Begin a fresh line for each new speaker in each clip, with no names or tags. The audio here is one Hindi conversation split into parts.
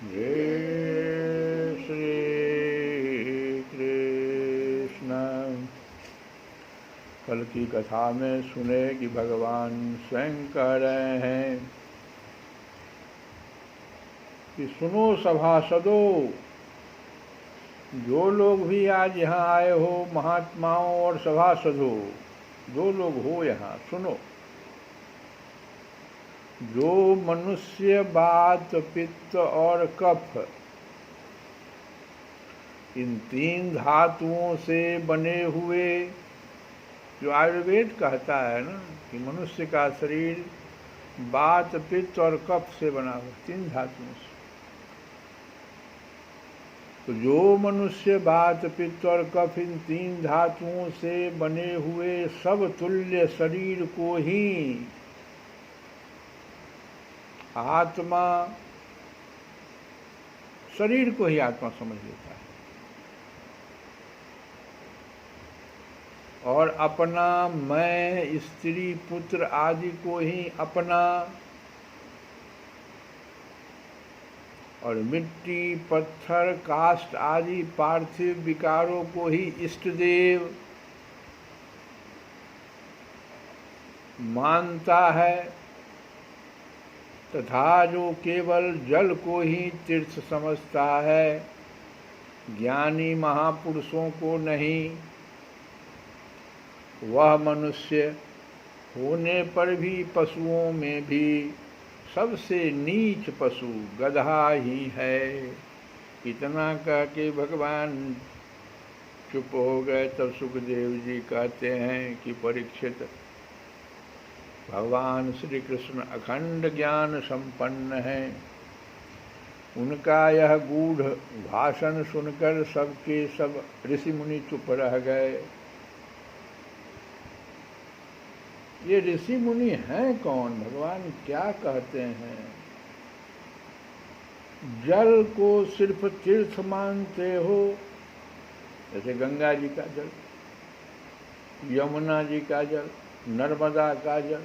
जय श्री कृष्ण। कल की कथा में सुने कि भगवान स्वयं कह रहे हैं कि सुनो सभासदों, जो लोग भी आज यहाँ आए हो, महात्माओं और सभासदों, जो लोग हो यहाँ सुनो। जो मनुष्य वात पित्त और कफ इन तीन धातुओं से बने हुए, जो आयुर्वेद कहता है ना कि मनुष्य का शरीर वात पित्त और कफ से बना हुआ, तीन धातुओं से। तो जो मनुष्य वात पित्त और कफ इन तीन धातुओं से बने हुए सब तुल्य शरीर को ही आत्मा, शरीर को ही आत्मा समझ लेता है और अपना मैं, स्त्री, पुत्र आदि को ही अपना, और मिट्टी, पत्थर, काष्ठ आदि पार्थिव विकारों को ही इष्ट देव मानता है, तथा जो केवल जल को ही तीर्थ समझता है, ज्ञानी महापुरुषों को नहीं, वह मनुष्य होने पर भी पशुओं में भी सबसे नीच पशु गधा ही है। इतना कह के भगवान चुप हो गए। तब सुखदेव जी कहते हैं कि परीक्षित, भगवान श्री कृष्ण अखंड ज्ञान संपन्न हैं। उनका यह गूढ़ भाषण सुनकर सबके सब ऋषि मुनि चुप रह गए। ये ऋषि मुनि हैं कौन? भगवान क्या कहते हैं? जल को सिर्फ तीर्थ मानते हो, जैसे गंगा जी का जल, यमुना जी का जल, नर्मदा का जल,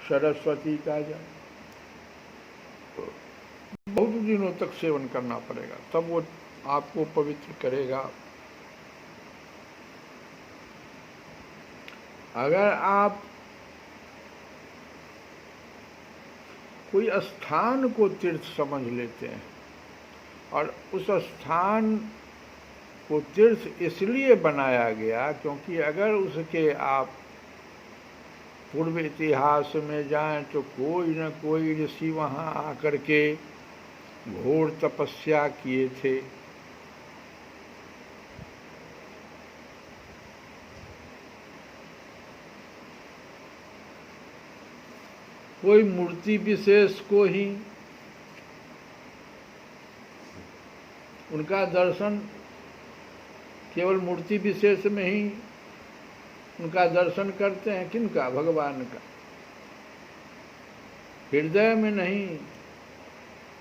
सरस्वती का जल, बहुत दिनों तक सेवन करना पड़ेगा, तब वो आपको पवित्र करेगा। अगर आप कोई स्थान को तीर्थ समझ लेते हैं, और उस स्थान को तीर्थ इसलिए बनाया गया क्योंकि अगर उसके आप पूर्व इतिहास में जाएं तो कोई न कोई ऋषि वहाँ आकर के घोर तपस्या किए थे। कोई मूर्ति विशेष को ही उनका दर्शन, केवल मूर्ति विशेष में ही उनका दर्शन करते हैं। किनका? भगवान का। हृदय में नहीं,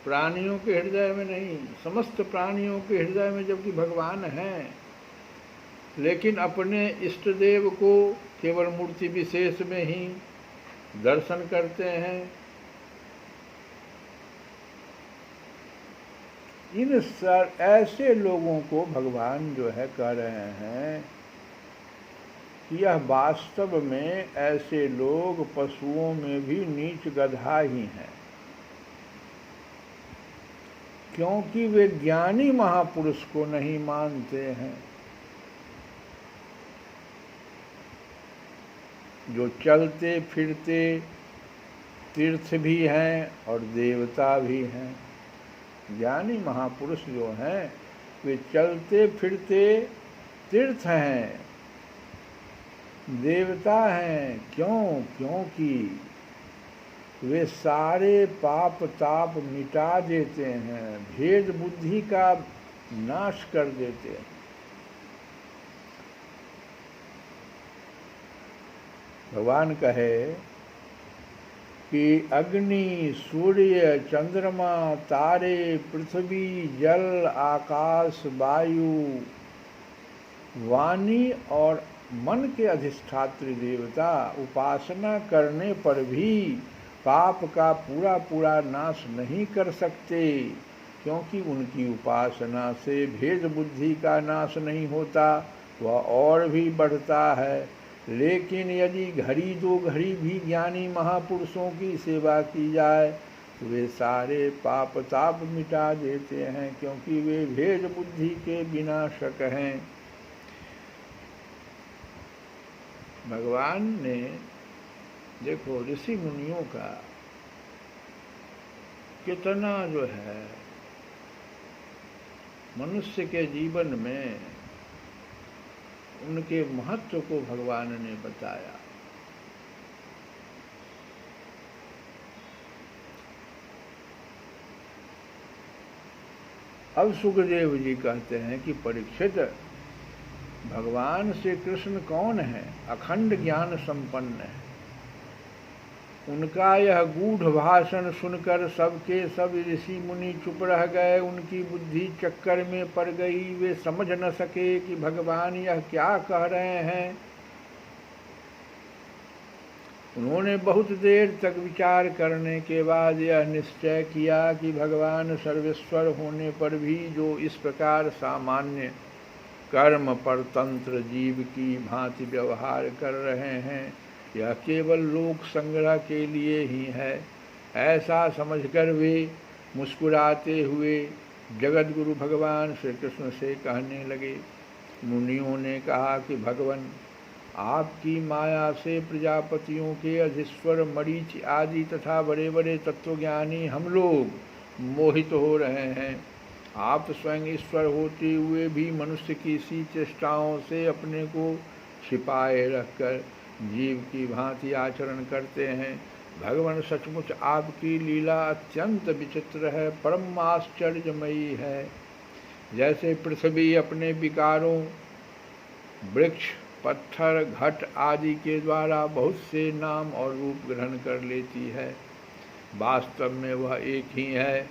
प्राणियों के हृदय में नहीं, समस्त प्राणियों के हृदय में जबकि भगवान हैं, लेकिन अपने इष्ट देव को केवल मूर्ति विशेष में ही दर्शन करते हैं। इन ऐसे लोगों को भगवान जो है कह रहे हैं कि यह वास्तव में ऐसे लोग पशुओं में भी नीच गधा ही हैं, क्योंकि वे ज्ञानी महापुरुष को नहीं मानते हैं, जो चलते फिरते तीर्थ भी हैं और देवता भी हैं। ज्ञानी महापुरुष जो हैं वे चलते फिरते तीर्थ हैं, देवता हैं। क्यों? क्योंकि वे सारे पाप ताप मिटा देते हैं, भेद बुद्धि का नाश कर देते हैं। भगवान कहे कि अग्नि, सूर्य, चंद्रमा, तारे, पृथ्वी, जल, आकाश, वायु, वाणी और मन के अधिष्ठात्री देवता उपासना करने पर भी पाप का पूरा पूरा नाश नहीं कर सकते। क्योंकि उनकी उपासना से भेद बुद्धि का नाश नहीं होता, वह और भी बढ़ता है। लेकिन यदि घड़ी दो घड़ी भी ज्ञानी महापुरुषों की सेवा की जाए तो वे सारे पाप ताप मिटा देते हैं, क्योंकि वे भेद बुद्धि के विनाशक हैं। भगवान ने देखो ऋषि मुनियों का कितना जो है मनुष्य के जीवन में उनके महत्व को भगवान ने बताया। अब सुखदेव जी कहते हैं कि परीक्षित, भगवान श्री कृष्ण कौन है? अखंड ज्ञान संपन्न है। उनका यह गूढ़ भाषण सुनकर सबके सब ऋषि मुनि चुप रह गए। उनकी बुद्धि चक्कर में पड़ गई। वे समझ न सके कि भगवान यह क्या कह रहे हैं। उन्होंने बहुत देर तक विचार करने के बाद यह निश्चय किया कि भगवान सर्वेश्वर होने पर भी जो इस प्रकार सामान्य कर्म परतंत्र जीव की भांति व्यवहार कर रहे हैं, यह केवल लोक संग्रह के लिए ही है। ऐसा समझकर वे मुस्कुराते हुए जगत गुरु भगवान श्री कृष्ण से कहने लगे। मुनियों ने कहा कि भगवान, आपकी माया से प्रजापतियों के अधीश्वर मरीचि आदि तथा बड़े बड़े तत्वज्ञानी हम लोग मोहित हो रहे हैं। आप स्वयं ईश्वर होते हुए भी मनुष्य की सी चेष्टाओं से अपने को छिपाए रखकर जीव की भांति आचरण करते हैं। भगवान, सचमुच आपकी लीला अत्यंत विचित्र है, परम आश्चर्यमयी है। जैसे पृथ्वी अपने विकारों वृक्ष पत्थर घट आदि के द्वारा बहुत से नाम और रूप ग्रहण कर लेती है, वास्तव में वह एक ही है,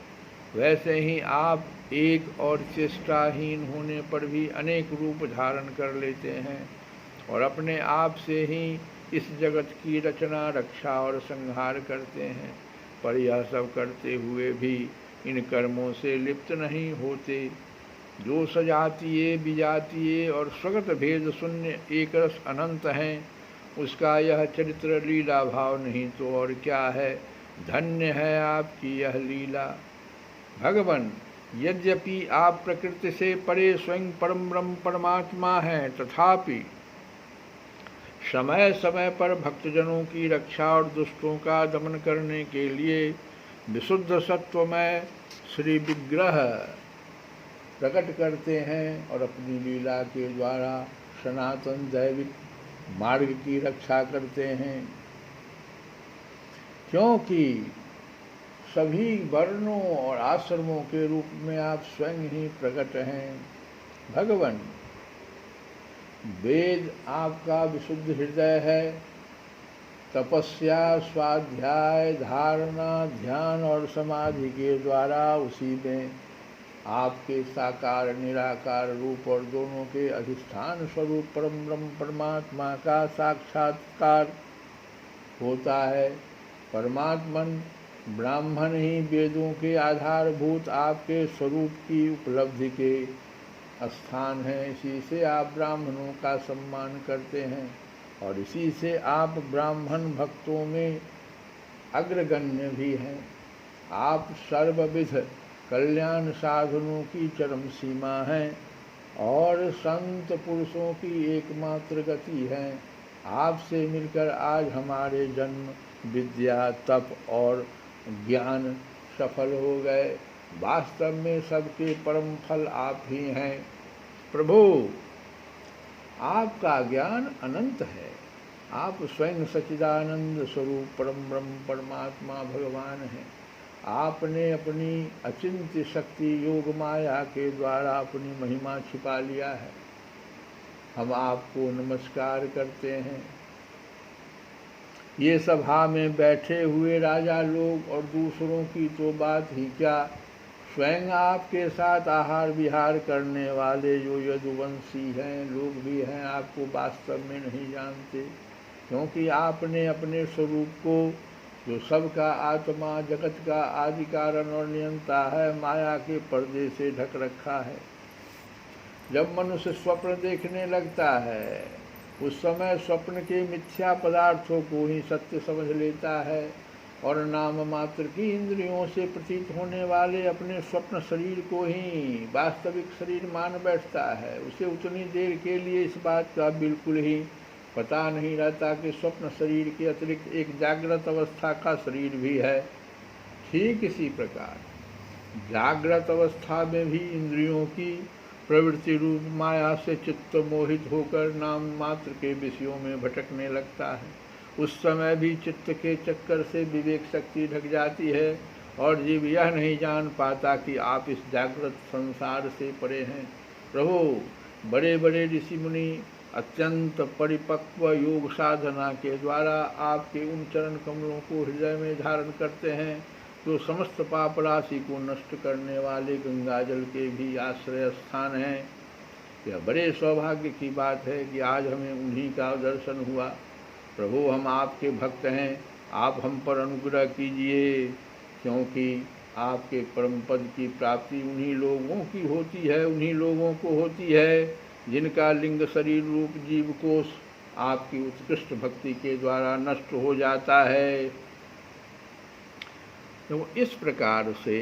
वैसे ही आप एक और चेष्टाहीन होने पर भी अनेक रूप धारण कर लेते हैं और अपने आप से ही इस जगत की रचना रक्षा और संहार करते हैं। पर यह सब करते हुए भी इन कर्मों से लिप्त नहीं होते। जो सजातीय विजातीय और स्वगत भेद शून्य एक रस अनंत हैं, उसका यह चरित्र लीला भाव नहीं तो और क्या है। धन्य है आपकी यह लीला। भगवान, यद्यपि आप प्रकृति से परे स्वयं परम ब्रह्म परमात्मा हैं, तथापि समय समय पर भक्तजनों की रक्षा और दुष्टों का दमन करने के लिए विशुद्ध सत्वमय श्री विग्रह प्रकट करते हैं और अपनी लीला के द्वारा सनातन दैविक मार्ग की रक्षा करते हैं। क्योंकि सभी वर्णों और आश्रमों के रूप में आप स्वयं ही प्रकट हैं। भगवान, वेद आपका विशुद्ध हृदय है। तपस्या, स्वाध्याय, धारणा, ध्यान और समाधि के द्वारा उसी में आपके साकार निराकार रूप और दोनों के अधिष्ठान स्वरूप परम ब्रह्म परमात्मा का साक्षात्कार होता है। परमात्मन ब्राह्मण ही वेदों के आधारभूत आपके स्वरूप की उपलब्धि के स्थान है। इसी से आप ब्राह्मणों का सम्मान करते हैं और इसी से आप ब्राह्मण भक्तों में अग्रगण्य भी हैं। आप सर्वविध कल्याण साधनों की चरम सीमा हैं और संत पुरुषों की एकमात्र गति है। आपसे मिलकर आज हमारे जन्म, विद्या, तप और ज्ञान सफल हो गए। वास्तव में सबके परम फल आप ही हैं। प्रभु, आपका ज्ञान अनंत है। आप स्वयं सच्चिदानंद स्वरूप परम ब्रह्म परमात्मा भगवान हैं। आपने अपनी अचिंत्य शक्ति योग माया के द्वारा अपनी महिमा छिपा लिया है। हम आपको नमस्कार करते हैं। ये सभा में बैठे हुए राजा लोग और दूसरों की तो बात ही क्या, स्वयं आपके साथ आहार विहार करने वाले जो यदुवंशी हैं लोग भी हैं, आपको वास्तव में नहीं जानते, क्योंकि आपने अपने स्वरूप को जो सबका आत्मा, जगत का आदि कारण और नियंता है, माया के पर्दे से ढक रखा है। जब मनुष्य स्वप्न देखने लगता है, उस समय स्वप्न के मिथ्या पदार्थों को ही सत्य समझ लेता है और नाम मात्र की इंद्रियों से प्रतीत होने वाले अपने स्वप्न शरीर को ही वास्तविक शरीर मान बैठता है। उसे उतनी देर के लिए इस बात का बिल्कुल ही पता नहीं रहता कि स्वप्न शरीर के अतिरिक्त एक जागृत अवस्था का शरीर भी है। ठीक इसी प्रकार जागृत अवस्था में भी इंद्रियों की प्रवृत्ति रूप माया से चित्त मोहित होकर नाम मात्र के विषयों में भटकने लगता है। उस समय भी चित्त के चक्कर से विवेक शक्ति ढक जाती है और जीव यह नहीं जान पाता कि आप इस जागृत संसार से परे हैं। प्रभु, बड़े बड़े ऋषि मुनि अत्यंत परिपक्व योग साधना के द्वारा आपके उन चरण कमलों को हृदय में धारण करते हैं, जो समस्त पाप राशि को नष्ट करने वाले गंगा जल के भी आश्रय स्थान हैं। यह बड़े सौभाग्य की बात है कि आज हमें उन्हीं का दर्शन हुआ। प्रभु, हम आपके भक्त हैं, आप हम पर अनुग्रह कीजिए, क्योंकि आपके परम पद की प्राप्ति उन्हीं लोगों की होती है, उन्हीं लोगों को होती है जिनका लिंग शरीर रूप जीव कोष आपकी उत्कृष्ट भक्ति के द्वारा नष्ट हो जाता है। तो इस प्रकार से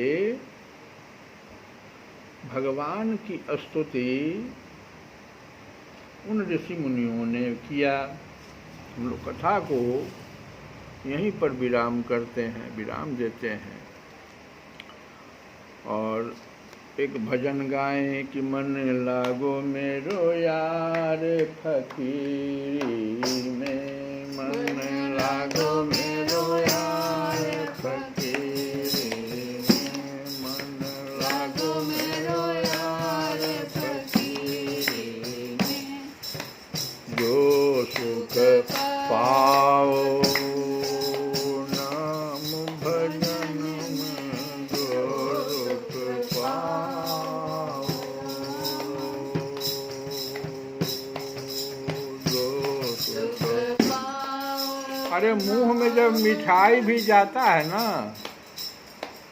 भगवान की स्तुति उन ऋषि मुनियों ने किया। हम लोग कथा को यहीं पर विराम करते हैं, विराम देते हैं और एक भजन गाएं कि मन लागो मेरो यार फकीरी में, मन लागो मेरो यार फकीरी में, मन लागो मेरो यार फकीरी में, जो सुख पाओ अरे मुंह में जब मिठाई भी जाता है ना,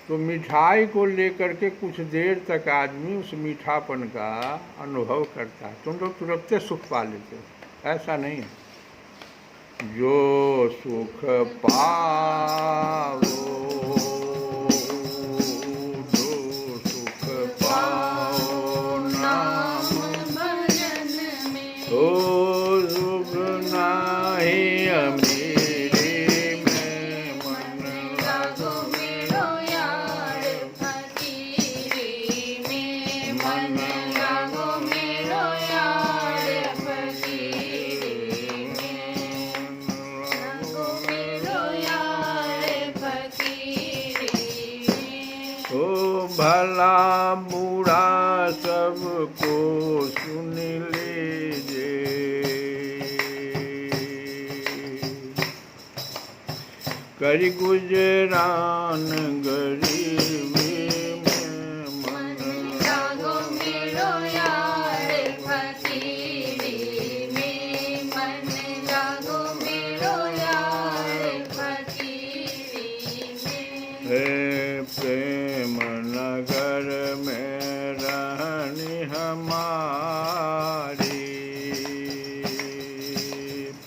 तो मिठाई को लेकर के कुछ देर तक आदमी उस मीठापन का अनुभव करता है, तुम लोग तुरंत सुख पा लेते हो। ऐसा नहीं है। जो सुख पाओ, जो सुख पाओ नाम भजन में, तो सुख नाही अमीरी में, मन लागो मेरो यार फकीरी में, मन लागो मेरो यार फकीरी में, लागो मेरो यार फकीरी में। ओ भला बुरा सबको सुन लीजिए, करी गुजरान गरीबी में, मन लागो मेरो यार फकीरी में, मन लागो मेरो यार फकीरी में। हे प्रेम नगर में रहनी हमारी,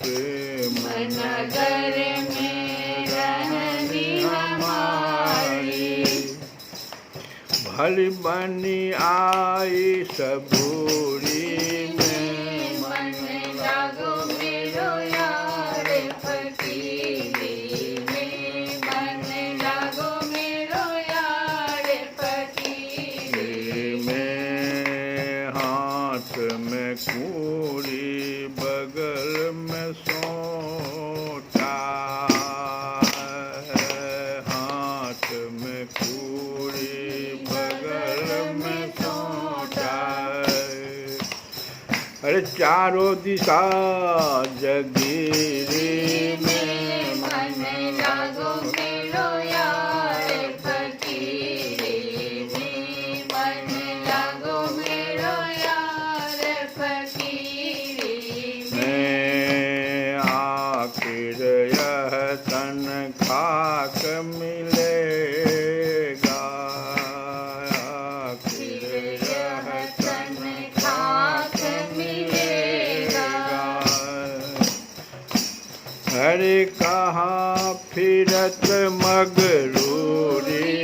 प्रेम नगर में रहनी हमारी, भली बनी आई सबूरी में, मन लागो मेरो यार फकीरी में, मन लागो मेरो यार फकीरी में। हाथ में कूड़ी बगल में सोटा है, हाथ में कूड़ी बगल में सोटा है। अरे चारों दिशा जगीरी में, मन लागो मेरो यार फकीरी में, मन लागो मेरो यार फकीरी में। आखिर यह तन खा अरे कहाँ फिरत मगरूरी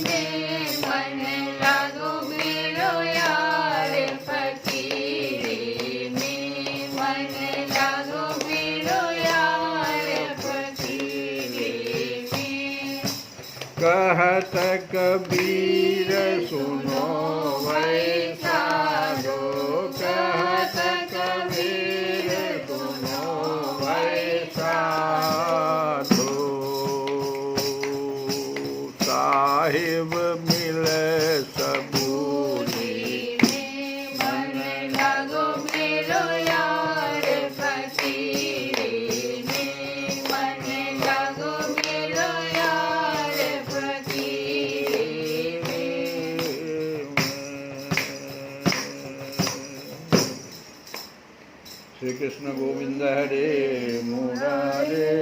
में मन लागो मेरो यार फकीरी में मन लागो मेरो यार फकीरी में।
कहत कबीर सुनो वैसारो कहत कबीर सुनो वैसारो साहिब मिले सबूरी
मन लागो मेरो यार फकीरी में मन लागो मेरो यार फकीरी में।
श्री कृष्ण गोविंद हरे मुरारे